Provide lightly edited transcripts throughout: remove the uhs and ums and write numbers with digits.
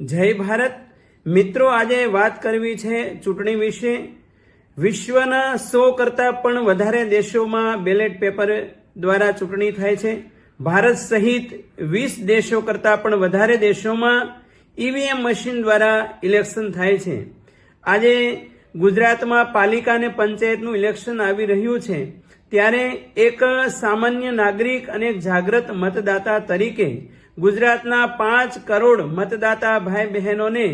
જય ભારત મિત્રો, આજે વાત કરવી છે ચૂંટણી વિશે। વિશ્વના 100 કરતા પણ વધારે દેશોમાં બેલેટ પેપર દ્વારા ચૂંટણી થાય છે। ભારત સહિત 20 દેશો કરતા પણ વધારે દેશોમાં ઈવીએમ મશીન દ્વારા ઇલેક્શન થાય છે। આજે ગુજરાતમાં પાલિકા અને પંચાયતનું ઇલેક્શન આવી રહ્યું છે, ત્યારે એક સામાન્ય નાગરિક અને જાગૃત મતદાતા તરીકે ગુજરાતના 5 કરોડ મતદાતા ભાઈ બહેનોને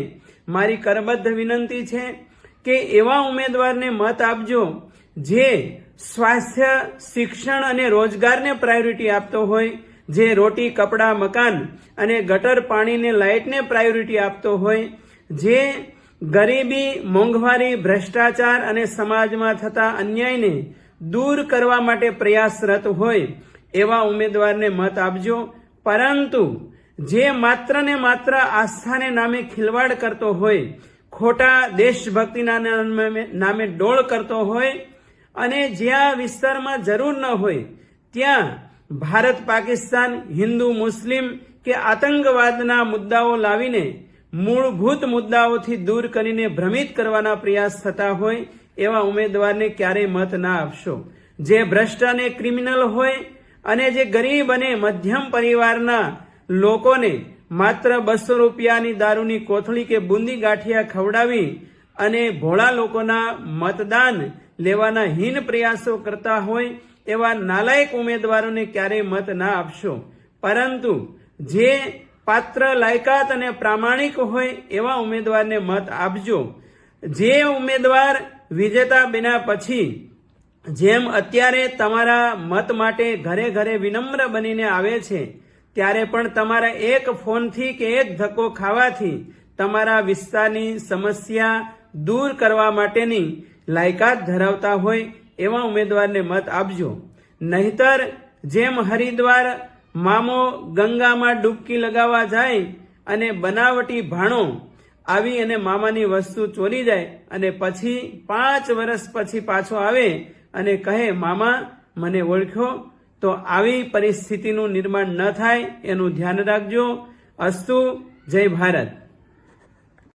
મારી કરબદ્ધ વિનંતી છે કે એવા ઉમેદવારને મત આપજો જે સ્વાસ્થ્ય, શિક્ષણ અને રોજગારને પ્રાયોરિટી આપતો હોય, જે રોટી, કપડાં, મકાન અને ગટર પાણીને લાઇટને પ્રાયોરિટી આપતો હોય, જે ગરીબી, મોંઘવારી, ભ્રષ્ટાચાર અને સમાજમાં થતા અન્યાયને દૂર કરવા માટે પ્રયાસરત હોય એવા ઉમેદવારને મત આપજો। પરંતુ જે માત્ર ને માત્ર આસ્થાને નામે ખિલવાડ કરતો હોય, ખોટા દેશભક્તિના નામે ડોળ કરતો હોય અને જ્યાં વિસ્તારમાં જરૂર ન હોય ત્યાં ભારત, પાકિસ્તાન, હિન્દુ, મુસ્લિમ કે આતંકવાદના મુદ્દાઓ લાવીને મૂળભૂત મુદ્દાઓથી દૂર કરીને ભ્રમિત કરવાના પ્રયાસ થતા હોય એવા ઉમેદવારને ક્યારેય મત ના આપશો। જે ભ્રષ્ટ અને ક્રિમિનલ હોય અને જે ગરીબ અને મધ્યમ પરિવારના લોકોને માત્ર 200 રૂપિયાની દારૂની કોથળી કે બુંદી ગાંઠિયા ખવડાવી અને ભોળા લોકોના મતદાન લેવાના હીન પ્રયાસો કરતા હોય એવા નાલાયક ઉમેદવારોને ક્યારેય મત ના આપશો। પરંતુ જે પાત્ર, લાયકાત અને પ્રામાણિક હોય એવા ઉમેદવારને મત આપજો। જે ઉમેદવાર વિજેતા બન્યા પછી જેમ અત્યારે તમારા મત માટે ઘરે ઘરે વિનમ્ર બનીને આવે છે, ત્યારે પણ તમારા એક ફોનથી કે એક ધક્કો ખાવાથી તમારા વિસ્તારની સમસ્યા દૂર કરવા માટેની લાયકાત ધરાવતા હોય એવા ઉમેદવારને મત આપજો। નહીતર જેમ હરિદ્વાર મામો ગંગામાં ડૂબકી લગાવવા જાય અને બનાવટી ભાણો આવી અને મામાની વસ્તુ ચોરી જાય અને પછી 5 વર્ષ પછી પાછો આવે અને કહે મામા મને ઓળખ્યો, તો આવી પરિસ્થિતિનું નિર્માણ ન થાય એનું ધ્યાન રાખજો। અસ્તુ, જય ભારત।